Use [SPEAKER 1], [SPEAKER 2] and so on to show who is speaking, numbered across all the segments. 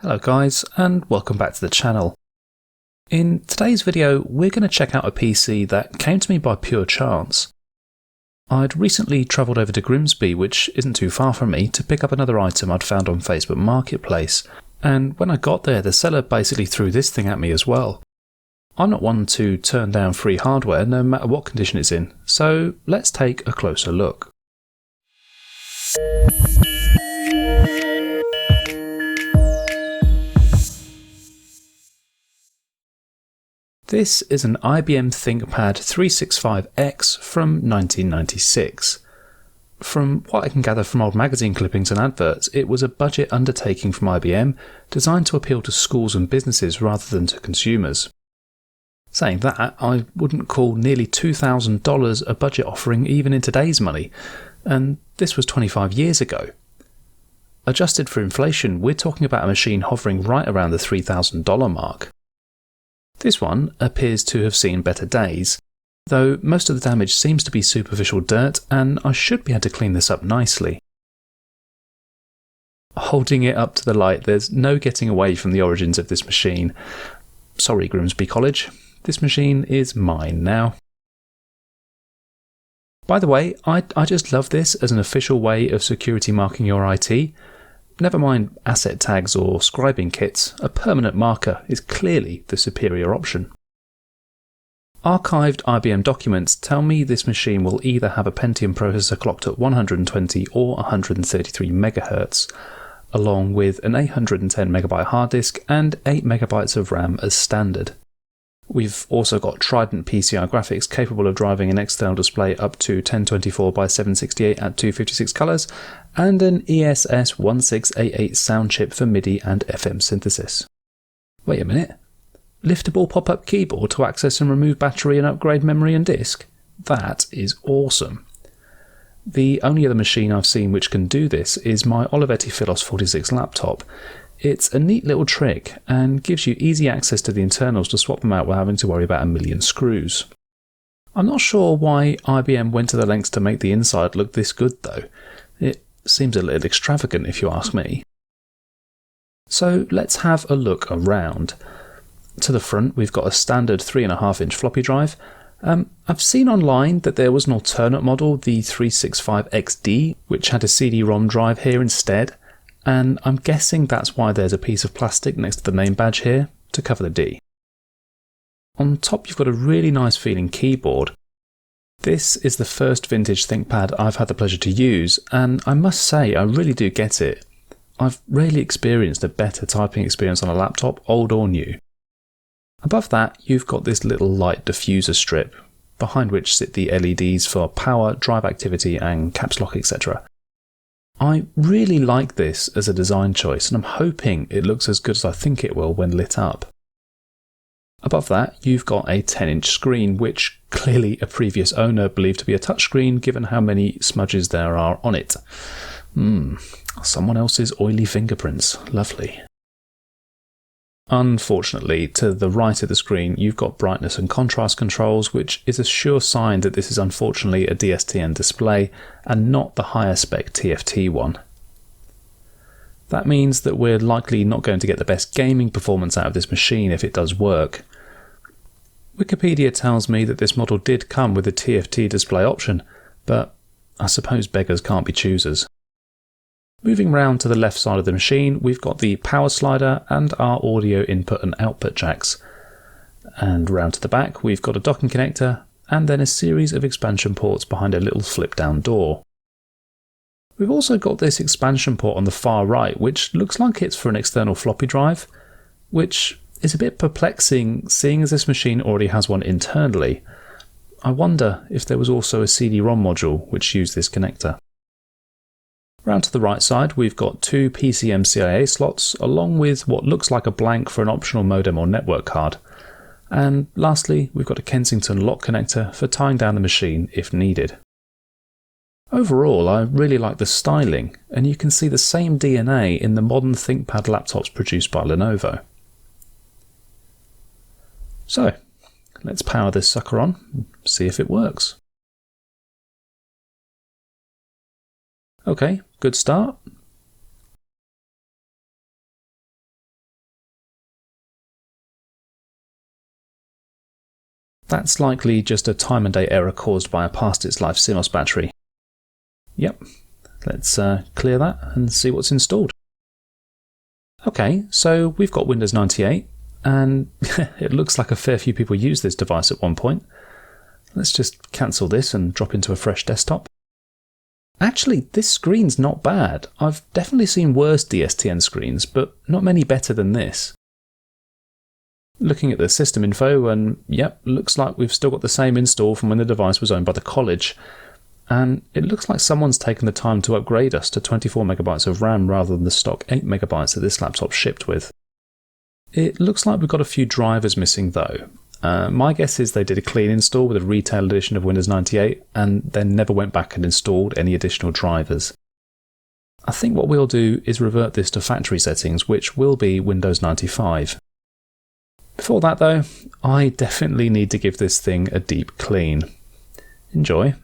[SPEAKER 1] Hello guys, and welcome back to the channel. In today's video, we're going to check out a PC that came to me by pure chance. I'd recently travelled over to Grimsby, which isn't too far from me, to pick up another item I'd found on Facebook Marketplace, and when I got there, the seller basically threw this thing at me as well. I'm not one to turn down free hardware, no matter what condition it's in, so let's take a closer look. This is an IBM Thinkpad 365X from 1996. From what I can gather from old magazine clippings and adverts, it was a budget undertaking from IBM designed to appeal to schools and businesses rather than to consumers. Saying that, I wouldn't call nearly $2,000 a budget offering even in today's money, and this was 25 years ago. Adjusted for inflation, we're talking about a machine hovering right around the $3,000 mark. This one appears to have seen better days, though most of the damage seems to be superficial dirt, and I should be able to clean this up nicely. Holding it up to the light, there's no getting away from the origins of this machine. Sorry Grimsby College, this machine is mine now. By the way, I just love this as an official way of security marking your IT. Never mind asset tags or scribing kits, a permanent marker is clearly the superior option. Archived IBM documents tell me this machine will either have a Pentium processor clocked at 120 or 133 MHz, along with an 810MB hard disk and 8MB of RAM as standard. We've also got Trident PCI graphics capable of driving an external display up to 1024 by 768 at 256 colours, and an ESS1688 sound chip for MIDI and FM synthesis. Wait a minute, liftable pop-up keyboard to access and remove battery and upgrade memory and disk? That is awesome. The only other machine I've seen which can do this is my Olivetti Philos 46 laptop. It's a neat little trick and gives you easy access to the internals to swap them out without having to worry about a million screws. I'm not sure why IBM went to the lengths to make the inside look this good though. It seems a little extravagant if you ask me. So let's have a look around. To the front we've got a standard 3.5-inch floppy drive. I've seen online that there was an alternate model, the 365XD, which had a CD-ROM drive here instead. And I'm guessing that's why there's a piece of plastic next to the name badge here, to cover the D. On top you've got a really nice feeling keyboard. This is the first vintage ThinkPad I've had the pleasure to use, and I must say I really do get it. I've rarely experienced a better typing experience on a laptop, old or new. Above that you've got this little light diffuser strip, behind which sit the LEDs for power, drive activity and caps lock, etc. I really like this as a design choice, and I'm hoping it looks as good as I think it will when lit up. Above that you've got a 10-inch screen, which clearly a previous owner believed to be a touchscreen given how many smudges there are on it. Someone else's oily fingerprints. Lovely. Unfortunately, to the right of the screen you've got brightness and contrast controls, which is a sure sign that this is unfortunately a DSTN display and not the higher spec TFT one. That means that we're likely not going to get the best gaming performance out of this machine if it does work. Wikipedia tells me that this model did come with a TFT display option, but I suppose beggars can't be choosers. Moving round to the left side of the machine, we've got the power slider and our audio input and output jacks. And round to the back, we've got a docking connector and then a series of expansion ports behind a little flip down door. We've also got this expansion port on the far right, which looks like it's for an external floppy drive, which is a bit perplexing seeing as this machine already has one internally. I wonder if there was also a CD-ROM module which used this connector. Round to the right side we've got two PCMCIA slots along with what looks like a blank for an optional modem or network card. And lastly we've got a Kensington lock connector for tying down the machine if needed. Overall I really like the styling, and you can see the same DNA in the modern ThinkPad laptops produced by Lenovo. So let's power this sucker on and see if it works. Okay, good start. That's likely just a time and date error caused by a past its life CMOS battery. Yep, let's clear that and see what's installed. Okay, so we've got Windows 98, and it looks like a fair few people used this device at one point. Let's just cancel this and drop into a fresh desktop. Actually, this screen's not bad. I've definitely seen worse DSTN screens, but not many better than this. Looking at the system info, and yep, looks like we've still got the same install from when the device was owned by the college. And it looks like someone's taken the time to upgrade us to 24 megabytes of RAM rather than the stock 8 megabytes that this laptop shipped with. It looks like we've got a few drivers missing though. My guess is they did a clean install with a retail edition of Windows 98 and then never went back and installed any additional drivers. I think what we'll do is revert this to factory settings, which will be Windows 95. Before that though, I definitely need to give this thing a deep clean. Enjoy.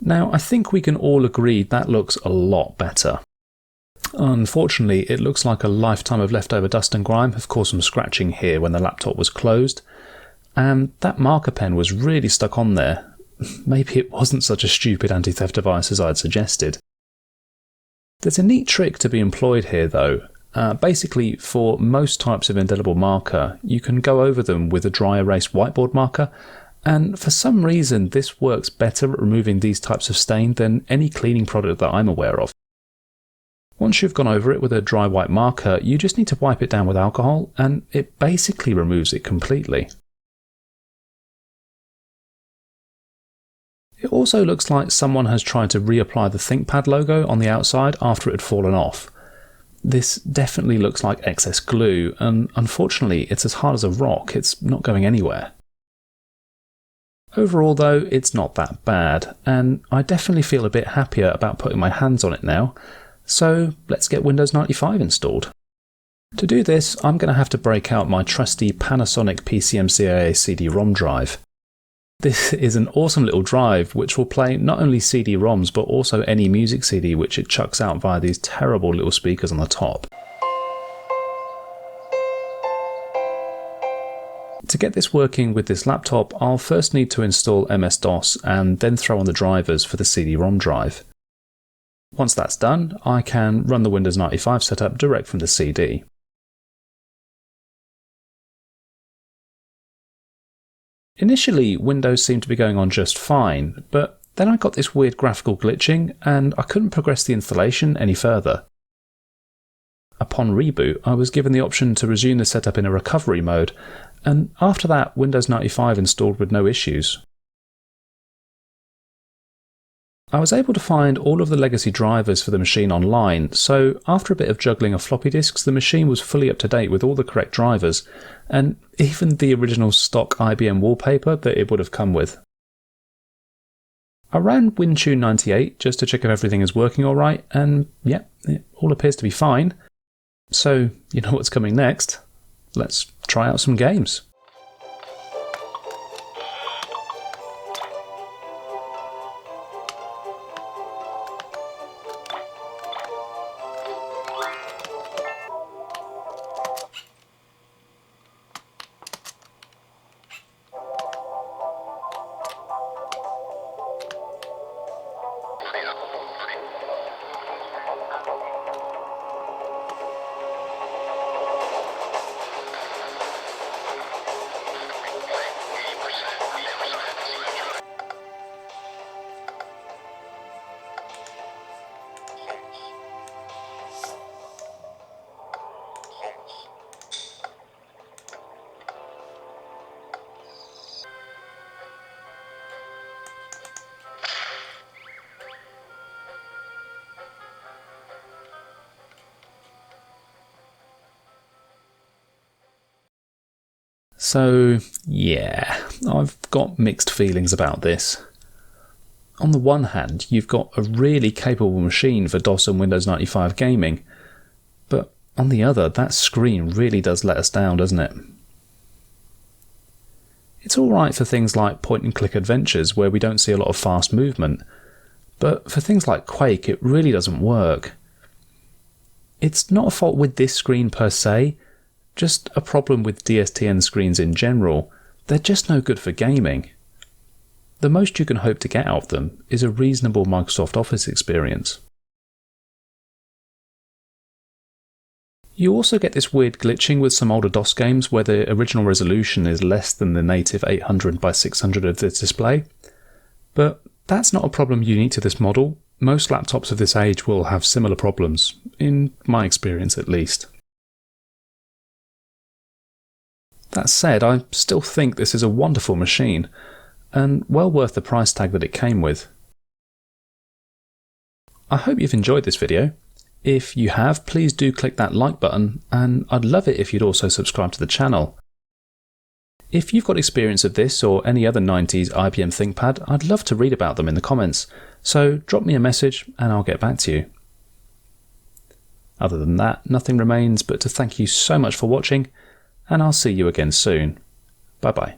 [SPEAKER 1] Now, I think we can all agree that looks a lot better. Unfortunately, it looks like a lifetime of leftover dust and grime have caused some scratching here when the laptop was closed, and that marker pen was really stuck on there. Maybe it wasn't such a stupid anti-theft device as I'd suggested. There's a neat trick to be employed here though. Basically, for most types of indelible marker, you can go over them with a dry erase whiteboard marker, and for some reason this works better at removing these types of stain than any cleaning product that I'm aware of. Once you've gone over it with a dry white marker, you just need to wipe it down with alcohol and it basically removes it completely. It also looks like someone has tried to reapply the Thinkpad logo on the outside after it had fallen off. This definitely looks like excess glue, and unfortunately it's as hard as a rock, it's not going anywhere. Overall though, it's not that bad, and I definitely feel a bit happier about putting my hands on it now, so let's get Windows 95 installed. To do this, I'm going to have to break out my trusty Panasonic PCMCIA CD-ROM drive. This is an awesome little drive which will play not only CD-ROMs but also any music CD which it chucks out via these terrible little speakers on the top. To get this working with this laptop, I'll first need to install MS-DOS and then throw on the drivers for the CD-ROM drive. Once that's done, I can run the Windows 95 setup direct from the CD. Initially, Windows seemed to be going on just fine, but then I got this weird graphical glitching and I couldn't progress the installation any further. Upon reboot, I was given the option to resume the setup in a recovery mode, and after that, Windows 95 installed with no issues. I was able to find all of the legacy drivers for the machine online, so after a bit of juggling of floppy disks, the machine was fully up to date with all the correct drivers, and even the original stock IBM wallpaper that it would have come with. I ran WinTune 98 just to check if everything is working alright, and yeah, it all appears to be fine. So, you know what's coming next? Let's try out some games. So yeah, I've got mixed feelings about this. On the one hand, you've got a really capable machine for DOS and Windows 95 gaming, but on the other, that screen really does let us down, doesn't it? It's alright for things like point-and-click adventures where we don't see a lot of fast movement, but for things like Quake it really doesn't work. It's not a fault with this screen per se, just a problem with DSTN screens in general. They're just no good for gaming. The most you can hope to get out of them is a reasonable Microsoft Office experience. You also get this weird glitching with some older DOS games where the original resolution is less than the native 800 by 600 of the display. But that's not a problem unique to this model. Most laptops of this age will have similar problems, in my experience at least. That said, I still think this is a wonderful machine, and well worth the price tag that it came with. I hope you've enjoyed this video. If you have, please do click that like button, and I'd love it if you'd also subscribe to the channel. If you've got experience of this or any other 90s IBM ThinkPad, I'd love to read about them in the comments, so drop me a message and I'll get back to you. Other than that, nothing remains but to thank you so much for watching, and I'll see you again soon. Bye bye.